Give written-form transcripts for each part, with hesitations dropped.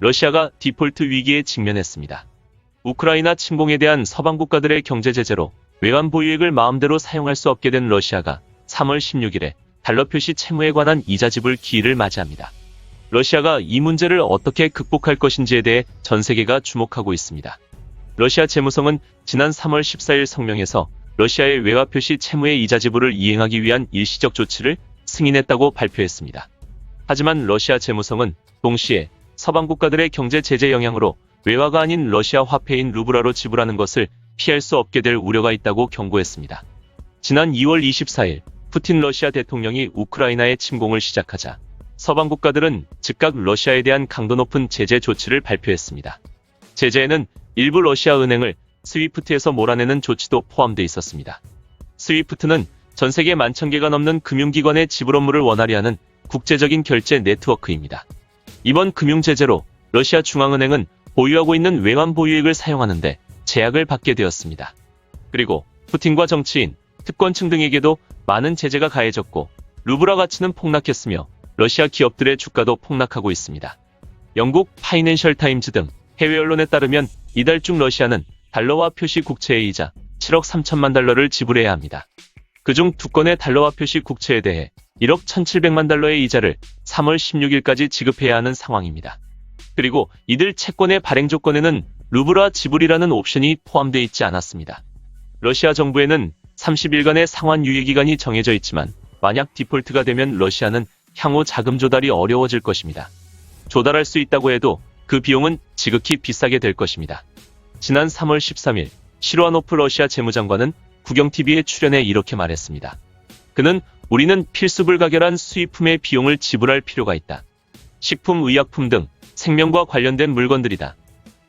러시아가 디폴트 위기에 직면했습니다. 우크라이나 침공에 대한 서방 국가들의 경제 제재로 외환 보유액을 마음대로 사용할 수 없게 된 러시아가 3월 16일에 달러 표시 채무에 관한 이자 지불 기일을 맞이합니다. 러시아가 이 문제를 어떻게 극복할 것인지에 대해 전 세계가 주목하고 있습니다. 러시아 재무성은 지난 3월 14일 성명에서 러시아의 외화 표시 채무의 이자 지불을 이행하기 위한 일시적 조치를 승인했다고 발표했습니다. 하지만 러시아 재무성은 동시에 서방 국가들의 경제 제재 영향으로 외화가 아닌 러시아 화폐인 루블화로 지불하는 것을 피할 수 없게 될 우려가 있다고 경고했습니다. 지난 2월 24일 푸틴 러시아 대통령이 우크라이나의 침공을 시작하자 서방 국가들은 즉각 러시아에 대한 강도 높은 제재 조치를 발표했습니다. 제재에는 일부 러시아 은행을 스위프트에서 몰아내는 조치도 포함되어 있었습니다. 스위프트는 전 세계 11,000개가 넘는 금융기관의 지불 업무를 원활히 하는 국제적인 결제 네트워크입니다. 이번 금융 제재로 러시아 중앙은행은 보유하고 있는 외환 보유액을 사용하는데 제약을 받게 되었습니다. 그리고 푸틴과 정치인, 특권층 등에게도 많은 제재가 가해졌고 루블화 가치는 폭락했으며 러시아 기업들의 주가도 폭락하고 있습니다. 영국 파이낸셜 타임즈 등 해외 언론에 따르면 이달 중 러시아는 달러화 표시 국채의 이자 7억 3천만 달러를 지불해야 합니다. 그중 2건의 달러화 표시 국채에 대해 1억 1,700만 달러의 이자를 3월 16일까지 지급해야 하는 상황입니다. 그리고 이들 채권의 발행 조건에는 루블화 지불이라는 옵션이 포함되어 있지 않았습니다. 러시아 정부에는 30일간의 상환 유예 기간이 정해져 있지만 만약 디폴트가 되면 러시아는 향후 자금 조달이 어려워질 것입니다. 조달할 수 있다고 해도 그 비용은 지극히 비싸게 될 것입니다. 지난 3월 13일 시루아노프 러시아 재무장관은 국영TV에 출연해 이렇게 말했습니다. 그는 우리는 필수 불가결한 수입품의 비용을 지불할 필요가 있다. 식품, 의약품 등 생명과 관련된 물건들이다.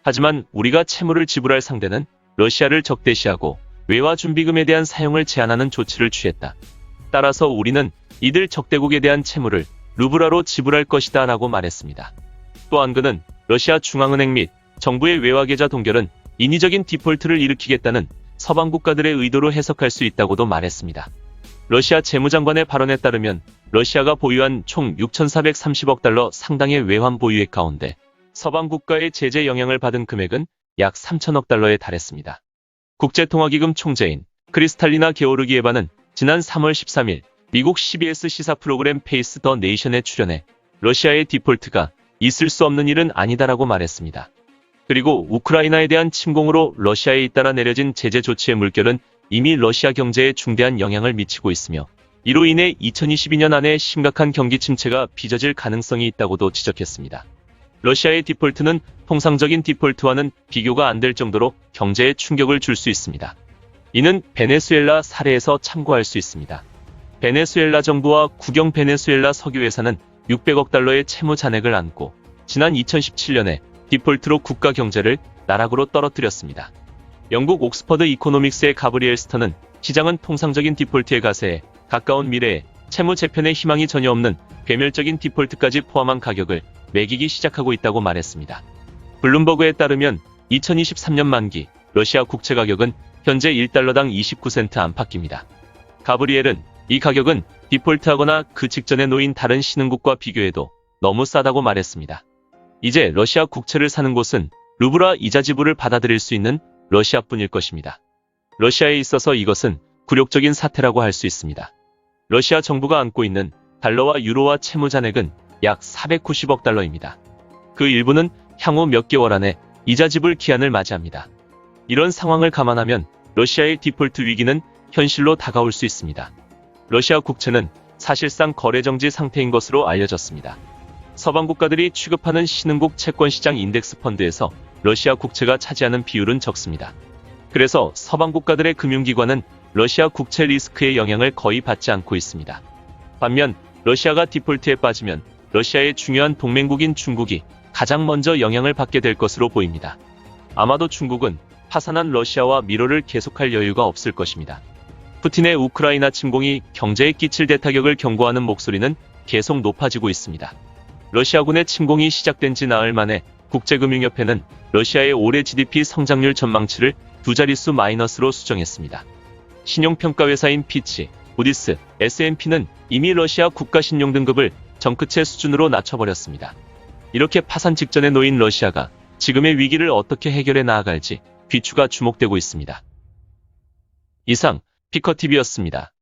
하지만 우리가 채무를 지불할 상대는 러시아를 적대시하고 외화 준비금에 대한 사용을 제한하는 조치를 취했다. 따라서 우리는 이들 적대국에 대한 채무를 루블화로 지불할 것이다 라고 말했습니다. 또한 그는 러시아 중앙은행 및 정부의 외화 계좌 동결은 인위적인 디폴트를 일으키겠다는 서방 국가들의 의도로 해석할 수 있다고도 말했습니다. 러시아 재무장관의 발언에 따르면 러시아가 보유한 총 6,430억 달러 상당의 외환 보유액 가운데 서방 국가의 제재 영향을 받은 금액은 약 3천억 달러에 달했습니다. 국제통화기금 총재인 크리스탈리나 게오르기에바는 지난 3월 13일 미국 CBS 시사 프로그램 페이스 더 네이션에 출연해 러시아의 디폴트가 있을 수 없는 일은 아니다라고 말했습니다. 그리고 우크라이나에 대한 침공으로 러시아에 잇따라 내려진 제재 조치의 물결은 이미 러시아 경제에 중대한 영향을 미치고 있으며 이로 인해 2022년 안에 심각한 경기 침체가 빚어질 가능성이 있다고도 지적했습니다. 러시아의 디폴트는 통상적인 디폴트와는 비교가 안 될 정도로 경제에 충격을 줄 수 있습니다. 이는 베네수엘라 사례에서 참고할 수 있습니다. 베네수엘라 정부와 국영 베네수엘라 석유회사는 600억 달러의 채무 잔액을 안고 지난 2017년에 디폴트로 국가 경제를 나락으로 떨어뜨렸습니다. 영국 옥스퍼드 이코노믹스의 가브리엘 스터는 시장은 통상적인 디폴트의 가세에 가까운 미래에 채무 재편의 희망이 전혀 없는 괴멸적인 디폴트까지 포함한 가격을 매기기 시작하고 있다고 말했습니다. 블룸버그에 따르면 2023년 만기 러시아 국채 가격은 현재 1달러당 29센트 안팎입니다. 가브리엘은 이 가격은 디폴트하거나 그 직전에 놓인 다른 신흥국과 비교해도 너무 싸다고 말했습니다. 이제 러시아 국채를 사는 곳은 루블화 이자 지불을 받아들일 수 있는 러시아뿐일 것입니다. 러시아에 있어서 이것은 굴욕적인 사태라고 할 수 있습니다. 러시아 정부가 안고 있는 달러와 유로화 채무 잔액은 약 490억 달러입니다. 그 일부는 향후 몇 개월 안에 이자 지불 기한을 맞이합니다. 이런 상황을 감안하면 러시아의 디폴트 위기는 현실로 다가올 수 있습니다. 러시아 국채는 사실상 거래 정지 상태인 것으로 알려졌습니다. 서방 국가들이 취급하는 신흥국 채권시장 인덱스 펀드에서 러시아 국채가 차지하는 비율은 적습니다. 그래서 서방 국가들의 금융기관은 러시아 국채 리스크의 영향을 거의 받지 않고 있습니다. 반면 러시아가 디폴트에 빠지면 러시아의 중요한 동맹국인 중국이 가장 먼저 영향을 받게 될 것으로 보입니다. 아마도 중국은 파산한 러시아와 미로를 계속할 여유가 없을 것입니다. 푸틴의 우크라이나 침공이 경제에 끼칠 대타격을 경고하는 목소리는 계속 높아지고 있습니다. 러시아군의 침공이 시작된 지 나흘 만에 국제금융협회는 러시아의 올해 GDP 성장률 전망치를 두 자릿수 마이너스로 수정했습니다. 신용평가회사인 피치, 무디스, S&P는 이미 러시아 국가신용 등급을 정크채 수준으로 낮춰버렸습니다. 이렇게 파산 직전에 놓인 러시아가 지금의 위기를 어떻게 해결해 나아갈지 귀추가 주목되고 있습니다. 이상 피커TV였습니다.